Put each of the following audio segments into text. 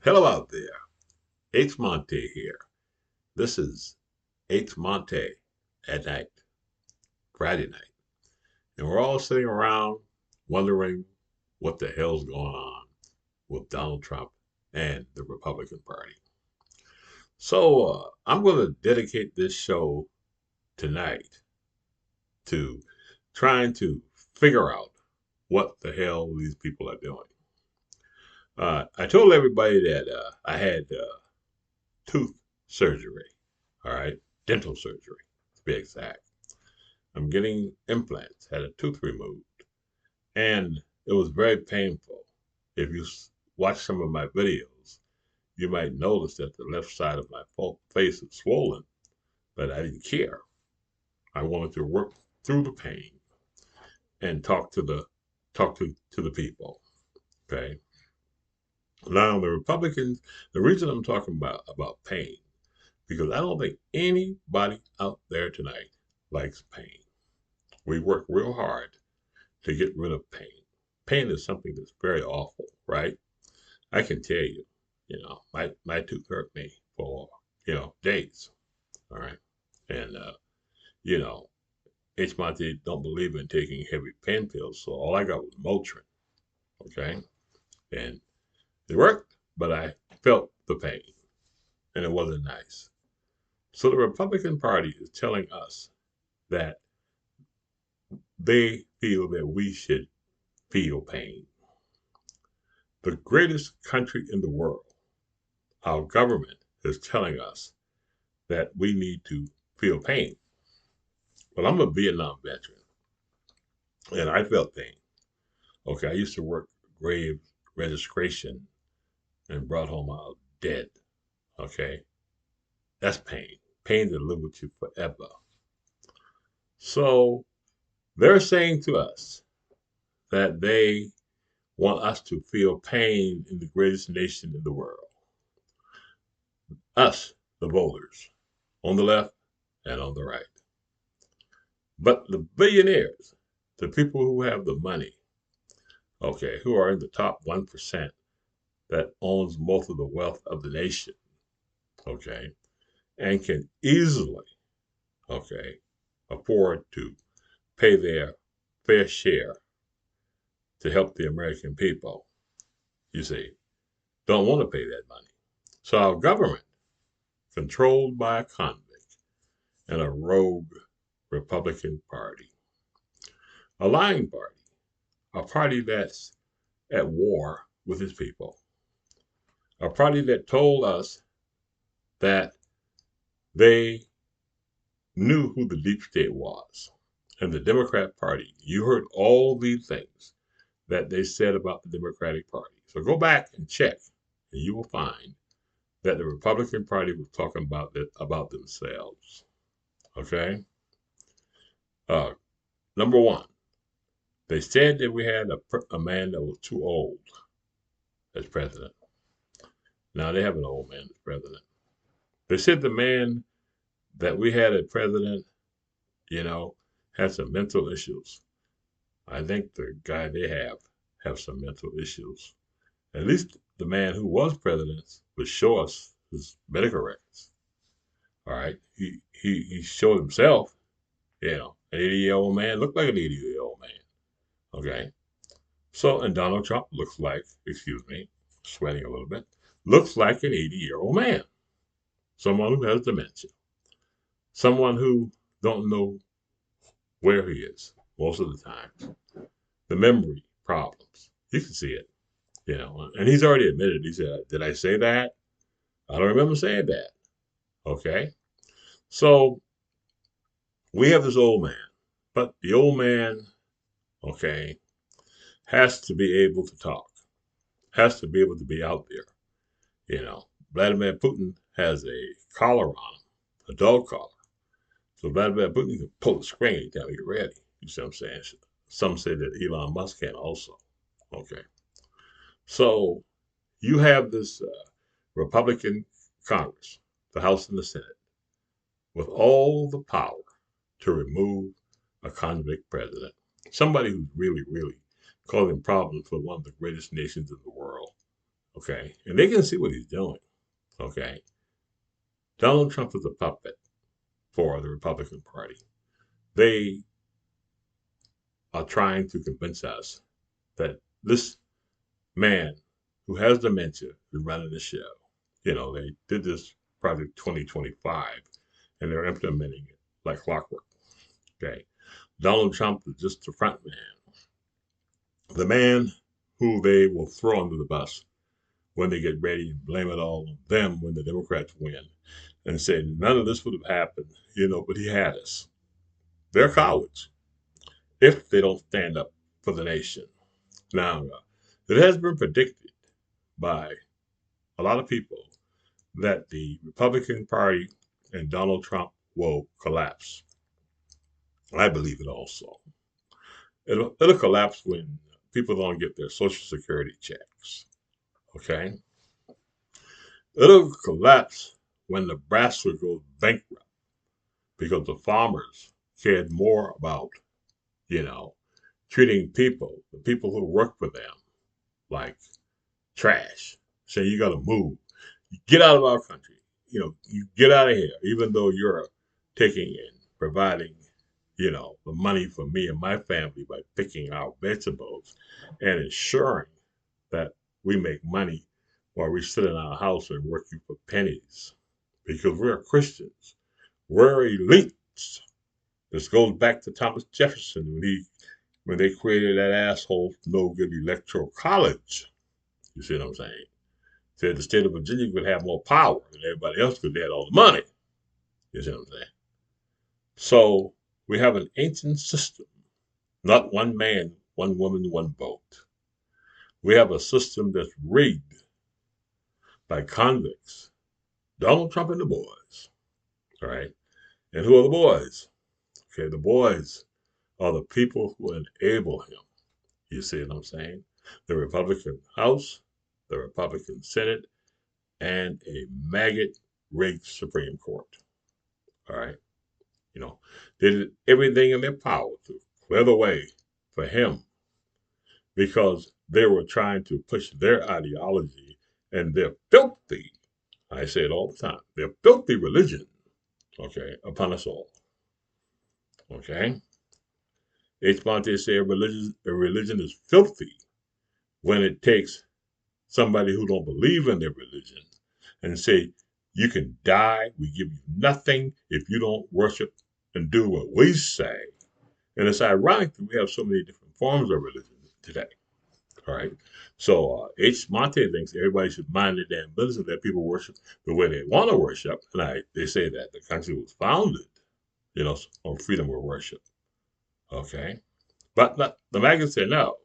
Hello out there. H. Montae here. This is H. Montae at night, Friday night. And we're all sitting around wondering what the hell's going on with Donald Trump and the Republican Party. So I'm going to dedicate this show tonight to trying to figure out what the hell these people are doing. I told everybody that I had tooth surgery, all right, dental surgery to be exact. I'm getting implants, had a tooth removed, and it was very painful. If you watch some of my videos, you might notice that the left side of my face is swollen, but I didn't care. I wanted to work through the pain and talk to the people. Okay. Now the Republicans, the reason I'm talking about pain, because I don't think anybody out there tonight likes pain. We work real hard to get rid of pain. Pain is something that's very awful, right? I can tell you, my tooth hurt me for, days. All right. And, you know, H. Monty don't believe in taking heavy pain pills. So all I got was Motrin. Okay. And it worked, but I felt the pain and it wasn't nice. So the Republican Party is telling us that they feel that we should feel pain. The greatest country in the world, our government is telling us that we need to feel pain. Well, I'm a Vietnam veteran and I felt pain. Okay, I used to work grave registration and brought home out dead. Okay, that's pain. Pain that live with you forever. So they're saying to us that they want us to feel pain in the greatest nation in the world. Us, the voters, on the left and on the right. But the billionaires, the people who have the money, okay, who are in the top 1% that owns most of the wealth of the nation, okay, and can easily, okay, afford to pay their fair share to help the American people, you see, don't want to pay that money. So our government, controlled by a convict and a rogue Republican Party, a lying party, a party that's at war with its people, a party that told us that they knew who the deep state was. And the Democrat Party, you heard all these things that they said about the Democratic Party. So go back and check, and you will find that the Republican Party was talking about themselves. Okay? Uh, Number one, they said that we had a man that was too old as president. Now they have an old man as president. They said the man that we had as president, you know, had some mental issues. I think the guy they have some mental issues. At least the man who was president would show us his medical records. All right, he showed himself, an 80-year-old man looked like an 80-year-old man. Okay, so and Donald Trump looks like, excuse me, sweating a little bit, looks like an 80-year-old man, someone who has dementia, someone who don't know where he is most of the time. The memory problems, you can see it, and he's already admitted. He said, "Did I say that? I don't remember saying that." Okay, so we have this old man, but the old man, okay, has to be able to talk, has to be able to be out there. Vladimir Putin has a collar on him, a dog collar. So Vladimir Putin can pull the string anytime he's ready. You see what I'm saying? Some say that Elon Musk can also. Okay. So you have this Republican Congress, the House and the Senate, with all the power to remove a convict president, somebody who's really, really causing problems for one of the greatest nations in the world. Okay, and they can see what he's doing. Okay, Donald Trump is a puppet for the Republican Party. They are trying to convince us that this man who has dementia is running the show. They did this Project 2025 and they're implementing it like clockwork. Okay. Donald Trump is just the front man, the man who they will throw under the bus when they get ready and blame it all on them when the Democrats win and say none of this would have happened, but he had us. They're cowards if they don't stand up for the nation. Now, it has been predicted by a lot of people that the Republican Party and Donald Trump will collapse. I believe it also. It'll collapse when people don't get their Social Security checks. Okay? It'll collapse when Nebraska goes bankrupt because the farmers cared more about, you know, treating the people who work for them, like trash. Say you got to move. Get out of our country. You get out of here, even though you're taking and providing, the money for me and my family by picking our vegetables and ensuring that we make money while we sit in our house and working for pennies because we're Christians. We're elites. This goes back to Thomas Jefferson when they created that asshole no good electoral college. You see what I'm saying? Said the state of Virginia would have more power than everybody else because they had all the money. You see what I'm saying? So we have an ancient system, not one man, one woman, one vote. We have a system that's rigged by convicts, Donald Trump and the boys. All right. And who are the boys? Okay, the boys are the people who enable him. You see what I'm saying? The Republican House, the Republican Senate, and a maggot rigged Supreme Court. All right. You know, they did everything in their power to clear the way for him because they were trying to push their ideology and their filthy, I say it all the time, their filthy religion, okay, upon us all. Okay? H. Montae said a religion is filthy when it takes somebody who don't believe in their religion and say, you can die, we give you nothing if you don't worship and do what we say. And it's ironic that we have so many different forms of religion today. All right. So H. Montae thinks everybody should mind their damn business and let people worship the way they want to worship. And they say that the country was founded, on freedom of worship. Okay. But the magazine said no.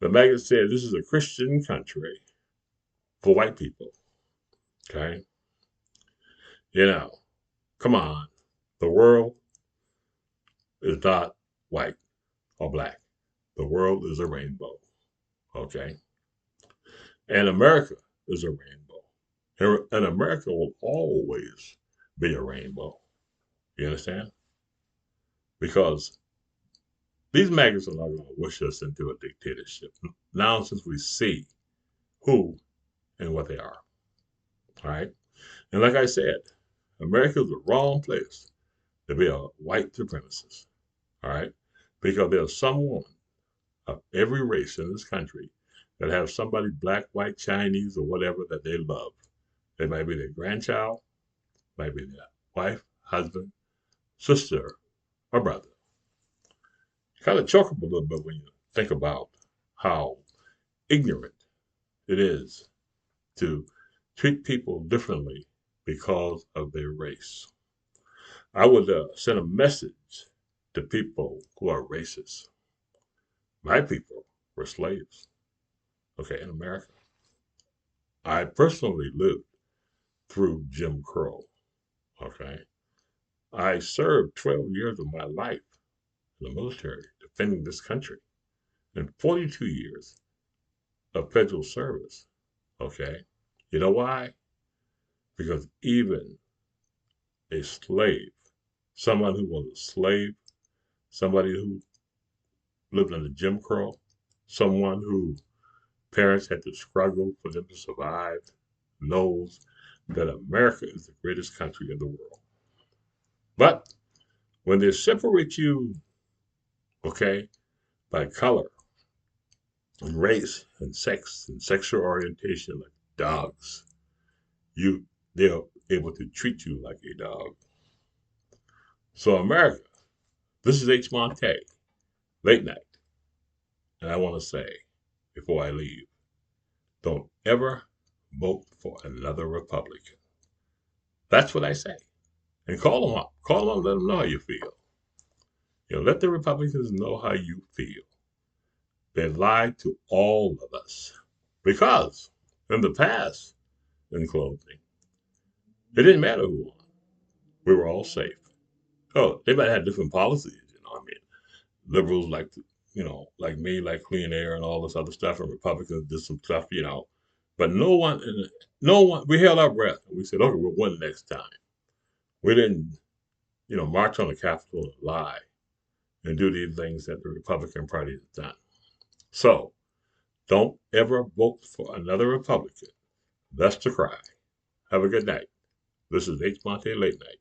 The magazine said this is a Christian country for white people. Okay. You know, come on. The world is not white or black. The world is a rainbow. Okay. And America is a rainbow. And America will always be a rainbow. You understand? Because these maggots are not going to wish us into a dictatorship. Now, since we see who and what they are. All right. And like I said, America is the wrong place to be a white supremacist. All right. Because there's someone of every race in this country that have somebody black, white, Chinese, or whatever that they love. It might be their grandchild, might be their wife, husband, sister, or brother. Kind of choke up a little bit when you think about how ignorant it is to treat people differently because of their race. I would send a message to people who are racist. My people were slaves, okay, in America. I personally lived through Jim Crow, okay. I served 12 years of my life in the military defending this country and 42 years of federal service, okay. You know why? Because even a slave, someone who was a slave, somebody who lived under Jim Crow, someone who parents had to struggle for them to survive knows that America is the greatest country in the world. But when they separate you, okay, by color and race and sex and sexual orientation like dogs, you they're able to treat you like a dog. So America, this is H. Montae, late night, and I want to say before I leave, don't ever vote for another Republican. That's what I say. And call them up. Call them up, let them know how you feel. Let the Republicans know how you feel. They lied to all of us. Because in the past, in closing, it didn't matter who won. We were all safe. Oh, they might have different policies, I mean, liberals like to, like me, like clean air and all this other stuff, and Republicans did some stuff. But no one, we held our breath. We said, okay, we'll win next time. We didn't, march on the Capitol and lie and do these things that the Republican Party has done. So don't ever vote for another Republican. That's the cry. Have a good night. This is H. Monte Late Night.